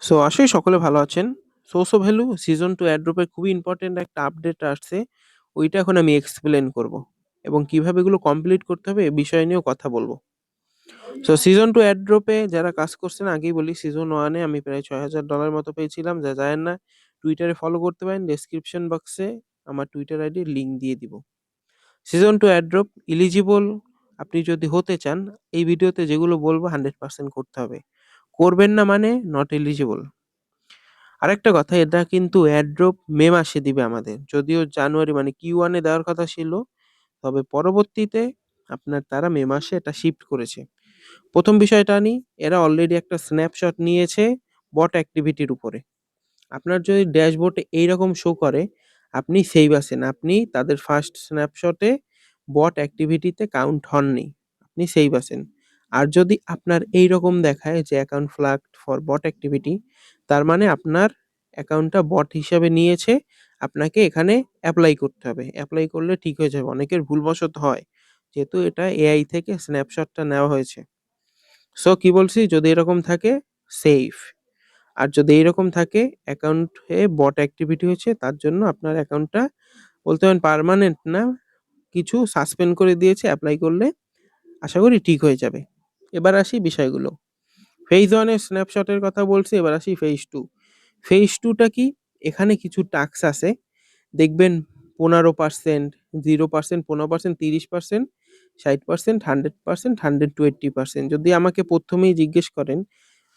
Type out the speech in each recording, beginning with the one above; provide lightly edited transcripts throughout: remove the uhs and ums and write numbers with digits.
So আশাই সকলে ভালো আছেন। সোর্স ভ্যালু সিজন 2 এয়ারড্রপ এর খুবই ইম্পোর্টেন্ট একটা আপডেট আসছে। ওইটা এখন আমি এক্সপ্লেইন করব। এবং কিভাবে এগুলো কমপ্লিট করতে হবে এ বিষয় নিয়েও কথা বলব। সো সিজন 2 এয়ারড্রপ এ যারা কাজ করছেন আগেই বলি সিজন 1 এ আমি প্রায় $৬,০০০ মতো পেয়েছিলাম। যারা জানেন না টুইটারে ফলো করতে পারেন। ডেসক্রিপশন বক্সে আমার টুইটার আইডির লিংক দিয়ে দিব। সিজন 2 এয়ারড্রপ এলিজিবল আপনি যদি হতে চান এই ভিডিওতে যেগুলো বলবো 100% করতে হবে। করবেন না মানে নট এলিজিবল। আরেকটা কথা এটা কিন্তু এয়ারড্রপ মে মাসে দিবে আমাদের। যদিও জানুয়ারি মানে Q1 এ দেওয়ার কথা ছিল। তবে পরবর্তীতে আপনার তারা মে মাসে এটা শিফট করেছে। ১ম বিষয়টা নিই, এরা অলরেডি একটা স্ন্যাপশট নিয়েছে বট অ্যাক্টিভিটির উপরে। আপনার যদি ড্যাশবোর্ডে এইরকম শো করে আপনি সেভ আছেন। আপনি তাদের ফার্স্ট স্ন্যাপশটে বট অ্যাক্টিভিটিতে কাউন্ট হননি। আপনি সেভ আছেন। আর যদি আপনার এইরকম দেখায় যে account flagged for bot activity তার মানে আপনার অ্যাকাউন্টটা বট হিসাবে নিয়েছে। আপনাকে এখানে এপ্লাই করতে হবে। এপ্লাই করলে ঠিক হয়ে যাবে। অনেকের ভুলবশত হয়। যেহেতু এটা এআই থেকে স্ন্যাপশটটা নেওয়া হয়েছে। সো কি বলছি যদি এরকম থাকে সেভ। আর যদি এইরকম থাকে অ্যাকাউন্টে বট অ্যাক্টিভিটি হয়েছে তার জন্য আপনার অ্যাকাউন্টটা বলতে পারেন পার্মানেন্ট না, কিছু সাসপেন্ড করে দিয়েছে। এপ্লাই করলে আশা করি ঠিক হয়ে যাবে। এবার আসি বিষয়গুলো। ফেজ 1 এর স্ন্যাপশটের কথা বলছি, এবার আসি ফেজ 2। ফেজ 2 টা কি? এখানে কিছু টাস্ক আছে। দেখবেন 15%, 0%, 15%, 30%, 60%, 100%, 120%। যদি আমাকে ১ম এই জিজ্ঞেস করেন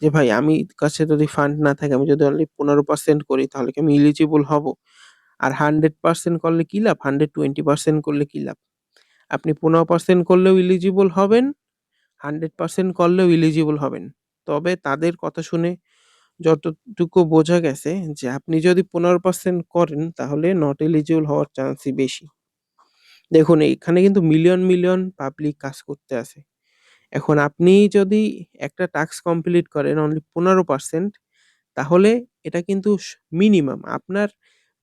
যে ভাই আমি কাছে যদি ফান্ড না থাকে আমি যদি অনলি 15% করি তাহলে কি আমি এলিজিবল হব? আর 100% করলে কি লাভ? 120% করলে কি লাভ? আপনি 15% করলেও এলিজিবল হবেন, 100% করলেও এলিজিবল হবেন। তবে তাদের কথা শুনে যতটুকু বোঝা গেছে যে আপনি যদি 15% করেন তাহলে নট এলিজিবল হওয়ার চান্সই বেশি। দেখুন এখানে কিন্তু মিলিয়ন, মিলিয়ন পাবলিক কাজ করতে আছে। এখন আপনি যদি একটা টাস্ক কমপ্লিট করেন অনলি 15% তাহলে এটা কিন্তু মিনিমাম আপনার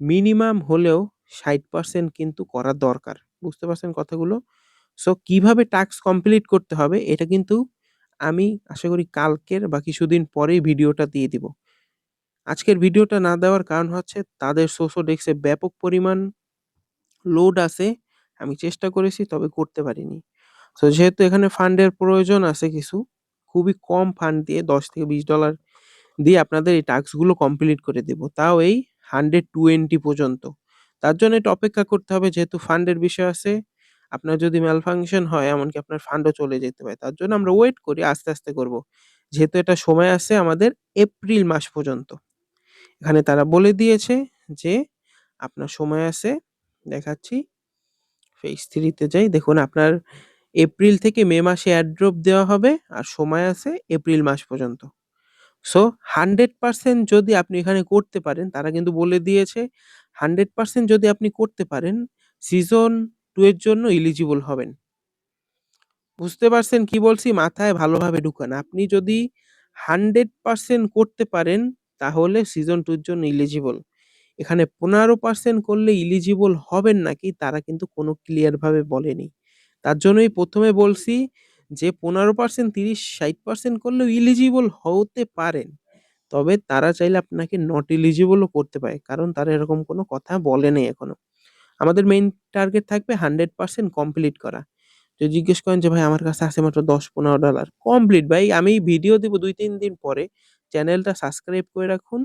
মিনিমাম হলেও 60% কিন্তু করা দরকার। বুঝতে পারছেন কথাগুলো? সো কিভাবে টাস্ক কমপ্লিট করতে হবে এটা কিন্তু আমি আশা করি কালকের বা কিছুদিন পরেই ভিডিওটা দিয়ে দিব। আজকের ভিডিওটা না দেওয়ার কারণ হচ্ছে তাদের সোসোডেক্সে ব্যাপক পরিমাণ লোড আছে। আমি চেষ্টা করেছি তবে করতে পারিনি। সো যেহেতু এখানে ফান্ডের প্রয়োজন আছে কিছু, খুবই কম ফান্ড দিয়ে $10 থেকে $20 দিয়ে আপনাদের এই টাস্কগুলো কমপ্লিট করে দেব। তাও এই 120 পর্যন্ত। তার জন্য একটু অপেক্ষা করতে হবে যেহেতু ফান্ডের বিষয় আছে। আপনার যদি ম্যালফাংশন হয় এমনকি আপনার ফান্ডও চলে যেতে পারে। তার জন্য আমরা ওয়েট করি আস্তে, আস্তে করব। যেহেতু এটা সময় আছে আমাদের এপ্রিল মাস পর্যন্ত। এখানে তারা বলে দিয়েছে যে আপনার সময় আছে দেখাচ্ছি ফেজ 3 তে যাই। দেখুন আপনার এপ্রিল থেকে মে মাসে এয়ারড্রপ দেওয়া হবে আর সময় আছে এপ্রিল মাস পর্যন্ত। সো 100% যদি আপনি এখানে করতে পারেন, তারা কিন্তু বলে দিয়েছে 100% যদি আপনি করতে পারেন, সিজন 2 এর জন্য এলিজিবল হবেন। বুঝতে পারছেন কি বলছি? মাথায় ভালোভাবে ঢুকান। আপনি যদি 100% করতে পারেন, তাহলে সিজন 2 এর জন্য এলিজিবল। এখানে 15% করলে এলিজিবল হবেন নাকি তারা কিন্তু কোনো ক্লিয়ার ভাবে বলেনি। তার জন্যই ১ম এ বলছি যে 15%, 30, 60% করলেও এলিজিবল হতে পারেন। তবে তারা চাইলে আপনাকে নট এলিজিবল ও করতে পারে। কারণ তারা এরকম কোনো কথা বলে নাই এখনো। আমাদের মেইন টার্গেট থাকবে 100% কমপ্লিট করা। যদি জিজ্ঞেস করেন যে ভাই আমার কাছে আছে মাত্র $10-15 কমপ্লিট ভাই আমি ভিডিও দিব ২-৩ দিন পরে। চ্যানেলটা সাবস্ক্রাইব করে রাখুন।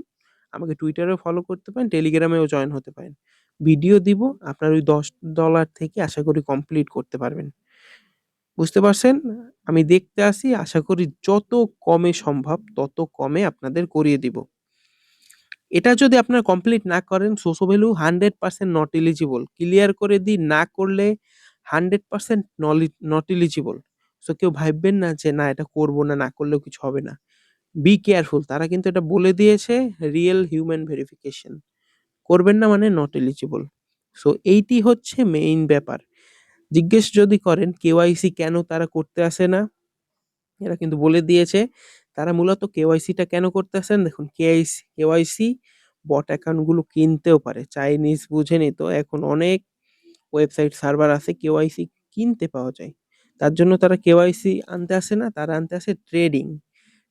আমাকে টুইটারেও ফলো করতে পারেন, টেলিগ্রামেও জয়েন হতে পারেন। ভিডিও দিব আপনার ওই $10 থেকে আশা করি কমপ্লিট করতে পারবেন। বুঝতে পারছেন? আমি দেখতে আসি আশা করি যত কমে সম্ভব তত কমে আপনাদের করিয়ে দিব। এটা যদি আপনারা কমপ্লিট না করেন সোসো ভ্যালু 100% নট এলিজিবল। ক্লিয়ার করে দিই না করলে 100% নট এলিজিবল। সো কেউ ভাববেন না যে না এটা করব না, না করলেও কিছু হবে না। বি কেয়ারফুল তারা কিন্তু এটা বলে দিয়েছে রিয়েল হিউম্যান ভেরিফিকেশন। করবেন না মানে নট এলিজিবল। সো এইটি হচ্ছে মেইন ব্যাপার। জিজ্ঞেস যদি করেন কেওয়াইসি কেন তারা করতে আসে না? এরা কিন্তু বলে দিয়েছে তারা মূলত কেওয়াইসিটা কেন করতেছেন দেখুন কেওয়াইসি বট অ্যাকাউন্ট গুলো কিনতেও পারে। চাইনিজ বুঝেনি তো এখন অনেক ওয়েবসাইট সার্ভার আছে কেওয়াইসি কিনতে পাওয়া যায়। তার জন্য তারা কেওয়াইসি আনতে আসে না, তারা আনতে আসে ট্রেডিং।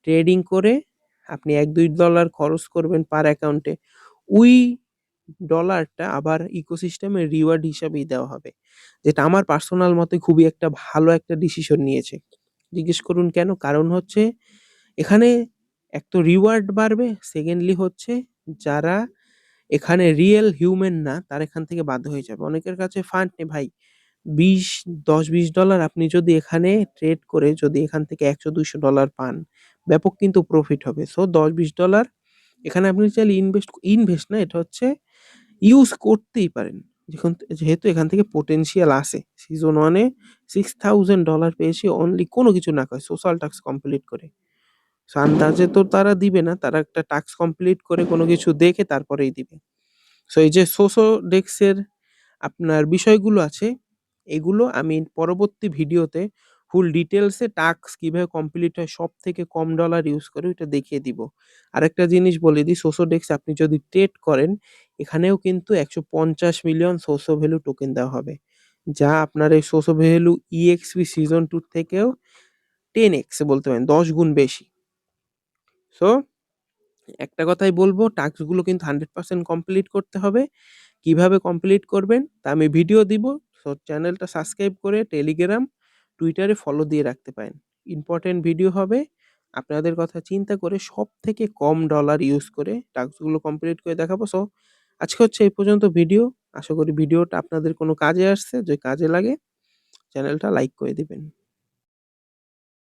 ট্রেডিং করে আপনি $1-2 খরচ করবেন পার অ্যাকাউন্টে, ওই ডলারটা আবার ইকোসিস্টেমে রিওয়ার্ড হিসাবেই দেওয়া হবে। যেটা আমার পার্সোনাল মতে খুবই একটা ভালো একটা ডিসিশন নিয়েছে। জিজ্ঞেস করুন কেন? কারণ হচ্ছে এখানে এক তো রিওয়ার্ড বাড়বে, সেকেন্ডলি হচ্ছে যারা এখানে রিয়েল হিউম্যান না তারা এখান থেকে বাধ্য হয়ে যাবে। অনেকের কাছে ফান্ড নেই ভাই। ২০ $10-20 আপনি যদি এখানে ট্রেড করে যদি এখান থেকে $100-200 পান, ব্যাপক কিন্তু প্রফিট হবে। সো $10-20 এখানে আপনি চাইলে ইনভেস্ট না, এটা হচ্ছে ইউজ করতেই পারেন। যেহেতু এখান থেকে পোটেনশিয়াল আছে। সিজন 1 এ $6000 পেয়েছি অনলি কোনো কিছু না করে সোশ্যাল টাস্ক কমপ্লিট করে। সো আন্দাজে তো তারা দিবে না। তারা একটা টাস্ক কমপ্লিট করে কোনো কিছু দেখে তারপরেই দিবে। সো এই যে সোসোডেক্সের আপনার বিষয়গুলো আছে, এগুলো আমি পরবর্তী ভিডিওতে ফুল ডিটেইলসে টাস্ক কিভাবে কমপ্লিট হয় সবথেকে কম ডলার ইউজ করে ওইটা দেখিয়ে দিব। আরেকটা জিনিস বলে দিই, সোসোডেক্স আপনি যদি ট্রেড করেন, এখানেও কিন্তু 150 মিলিয়ন সোসো ভ্যালু টোকেন দেওয়া হবে। যা আপনার এই সোসো ভ্যালু EXP সিজন 2 থেকেও 10x বলতে পারেন, 10 গুণ বেশি। সো একটা কথাই বলবো, টাস্কগুলো কিন্তু 100% কমপ্লিট করতে হবে। কিভাবে কমপ্লিট করবেন তা আমি ভিডিও দিব। সো চ্যানেলটা সাবস্ক্রাইব করে টেলিগ্রাম, টুইটারে ফলো দিয়ে রাখতে পারেন। ইম্পর্টেন্ট ভিডিও হবে। আপনাদের কথা চিন্তা করে সবথেকে কম ডলার ইউজ করে টাস্কগুলো কমপ্লিট করে দেখাবো। সো আজকে হচ্ছে এই পর্যন্ত ভিডিও। আশা করি ভিডিওটা আপনাদের কোনো কাজে আসছে। যদি কাজে লাগে চ্যানেলটা লাইক করে দিবেন।